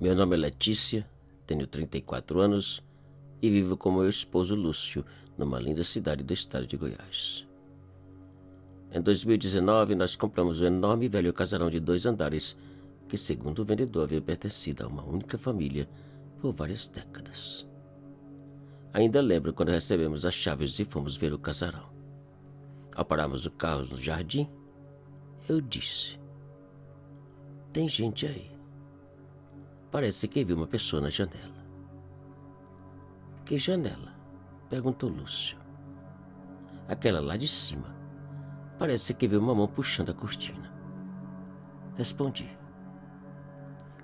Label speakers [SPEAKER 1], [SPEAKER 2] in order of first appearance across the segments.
[SPEAKER 1] Meu nome é Letícia, tenho 34 anos e vivo com meu esposo Lúcio, numa linda cidade do estado de Goiás. Em 2019, nós compramos um enorme e velho casarão de 2 andares que, segundo o vendedor, havia pertencido a uma única família por várias décadas. Ainda lembro quando recebemos as chaves e fomos ver o casarão. Ao pararmos o carro no jardim, eu disse: "Tem gente aí. Parece que viu uma pessoa na janela." "Que janela?" perguntou Lúcio. "Aquela lá de cima. Parece que viu uma mão puxando a cortina." Respondi.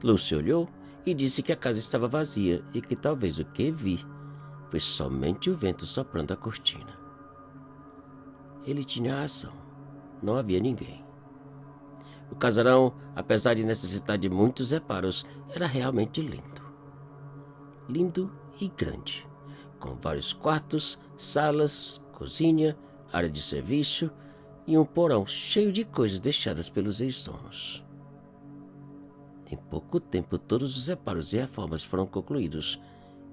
[SPEAKER 1] Lúcio olhou e disse que a casa estava vazia e que talvez o que vi foi somente o vento soprando a cortina. Ele tinha razão. Não havia ninguém. O casarão, apesar de necessitar de muitos reparos, era realmente lindo. Lindo e grande, com vários quartos, salas, cozinha, área de serviço e um porão cheio de coisas deixadas pelos ex-donos. Em pouco tempo, todos os reparos e reformas foram concluídos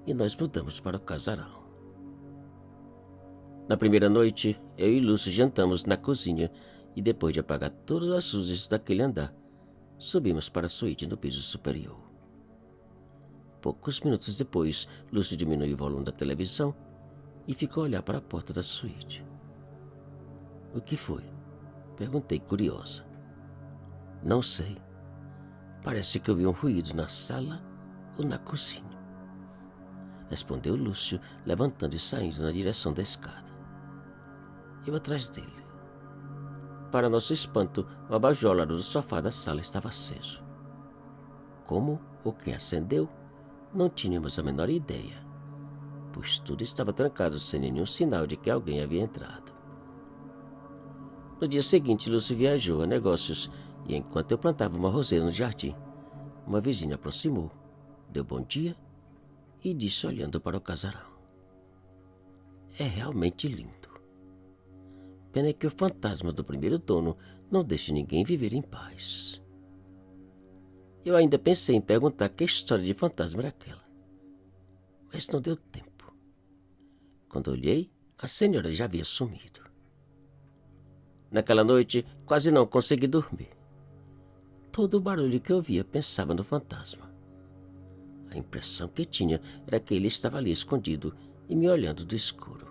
[SPEAKER 1] e nós mudamos para o casarão. Na primeira noite, eu e Lúcio jantamos na cozinha e, depois de apagar todas as luzes daquele andar, subimos para a suíte no piso superior. Poucos minutos depois, Lúcio diminuiu o volume da televisão e ficou a olhar para a porta da suíte. "O que foi?" perguntei, curiosa. "Não sei. Parece que eu vi um ruído na sala ou na cozinha", respondeu Lúcio, levantando e saindo na direção da escada. Eu atrás dele. Para nosso espanto, o abajur ao lado do sofá da sala estava aceso. Como ou quem acendeu, não tínhamos a menor ideia, pois tudo estava trancado sem nenhum sinal de que alguém havia entrado. No dia seguinte, Lúcio viajou a negócios e, enquanto eu plantava uma roseira no jardim, uma vizinha aproximou, deu bom dia e disse olhando para o casarão: "É realmente lindo. Pena que o fantasma do primeiro dono não deixe ninguém viver em paz." Eu ainda pensei em perguntar que história de fantasma era aquela, mas não deu tempo. Quando olhei, a senhora já havia sumido. Naquela noite, quase não consegui dormir. Todo o barulho que eu via pensava no fantasma. A impressão que tinha era que ele estava ali escondido e me olhando do escuro.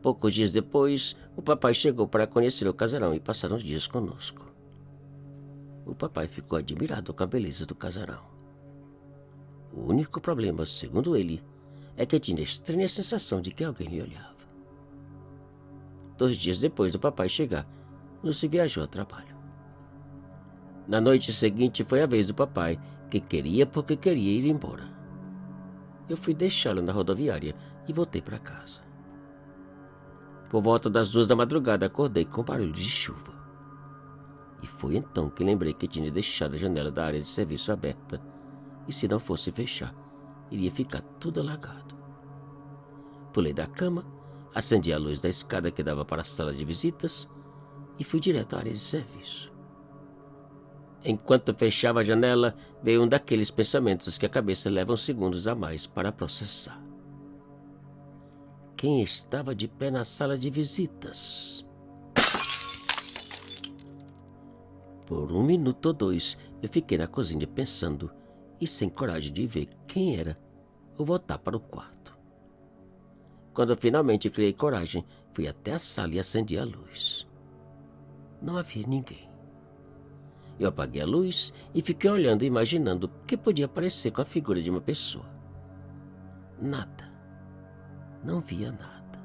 [SPEAKER 1] Poucos dias depois, o papai chegou para conhecer o casarão e passar uns dias conosco. O papai ficou admirado com a beleza do casarão. O único problema, segundo ele, é que tinha a estranha sensação de que alguém lhe olhava. 2 dias depois do papai chegar, Lúcio viajou a trabalho. Na noite seguinte foi a vez do papai, que queria porque queria ir embora. Eu fui deixá-lo na rodoviária e voltei para casa. Por volta das 2 da madrugada, acordei com barulho de chuva. E foi então que lembrei que tinha deixado a janela da área de serviço aberta, e se não fosse fechar, iria ficar tudo alagado. Pulei da cama, acendi a luz da escada que dava para a sala de visitas e fui direto à área de serviço. Enquanto fechava a janela, veio um daqueles pensamentos que a cabeça leva uns segundos a mais para processar. Quem estava de pé na sala de visitas? Por 1 minuto ou 2, eu fiquei na cozinha pensando e sem coragem de ver quem era ou voltar para o quarto. Quando eu finalmente criei coragem, fui até a sala e acendi a luz. Não havia ninguém. Eu apaguei a luz e fiquei olhando e imaginando o que podia parecer com a figura de uma pessoa. Nada. Não via nada.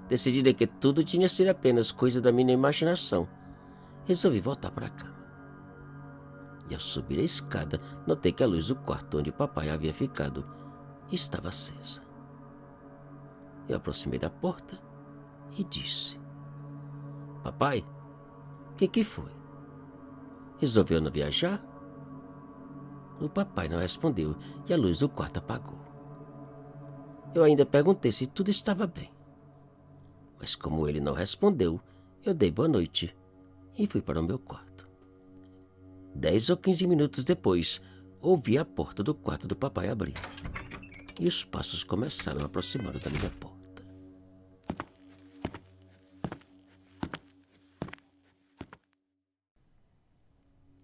[SPEAKER 1] Decidida que tudo tinha sido apenas coisa da minha imaginação, resolvi voltar para a cama. E ao subir a escada, notei que a luz do quarto onde o papai havia ficado estava acesa. Eu aproximei da porta e disse: "Papai, o que foi? Resolveu não viajar?" O papai não respondeu e a luz do quarto apagou. Eu ainda perguntei se tudo estava bem. Mas como ele não respondeu, eu dei boa noite e fui para o meu quarto. 10 ou 15 minutos depois, ouvi a porta do quarto do papai abrir. E os passos começaram a aproximar da minha porta.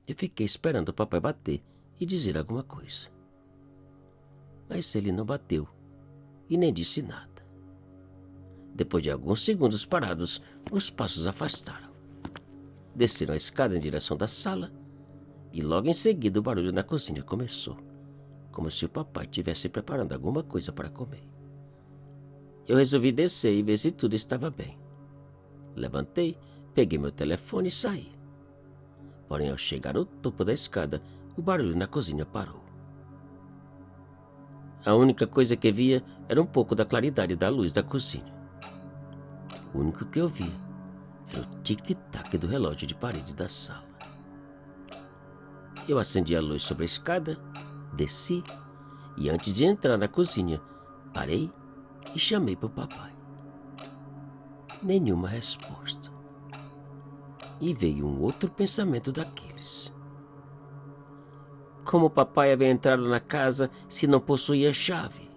[SPEAKER 1] Eu fiquei esperando o papai bater e dizer alguma coisa. Mas ele não bateu e nem disse nada. Depois de alguns segundos parados, os passos afastaram. Desceram a escada em direção da sala e logo em seguida o barulho na cozinha começou, como se o papai estivesse preparando alguma coisa para comer. Eu resolvi descer e ver se tudo estava bem. Levantei, peguei meu telefone e saí. Porém, ao chegar ao topo da escada, o barulho na cozinha parou. A única coisa que via era um pouco da claridade da luz da cozinha. O único que eu via era o tic-tac do relógio de parede da sala. Eu acendi a luz sobre a escada, desci e antes de entrar na cozinha, parei e chamei para o papai. Nenhuma resposta. E veio um outro pensamento daqueles. Como o papai havia entrado na casa se não possuía chave?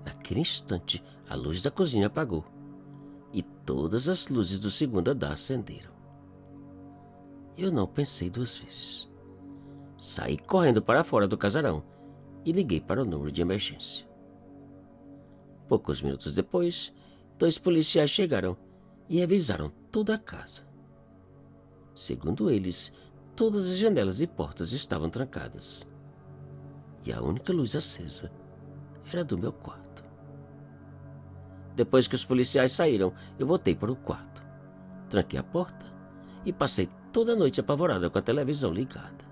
[SPEAKER 1] Naquele instante, a luz da cozinha apagou e todas as luzes do segundo andar acenderam. Eu não pensei duas vezes. Saí correndo para fora do casarão e liguei para o número de emergência. Poucos minutos depois, 2 policiais chegaram e revisaram toda a casa. Segundo eles, todas as janelas e portas estavam trancadas. E a única luz acesa era do meu quarto. Depois que os policiais saíram, eu voltei para o quarto. Tranquei a porta e passei toda a noite apavorada com a televisão ligada.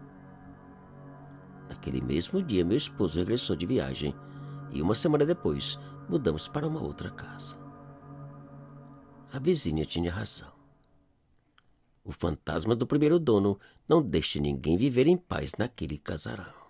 [SPEAKER 1] Naquele mesmo dia, meu esposo regressou de viagem e 1 semana depois, mudamos para uma outra casa. A vizinha tinha razão. O fantasma do primeiro dono não deixa ninguém viver em paz naquele casarão.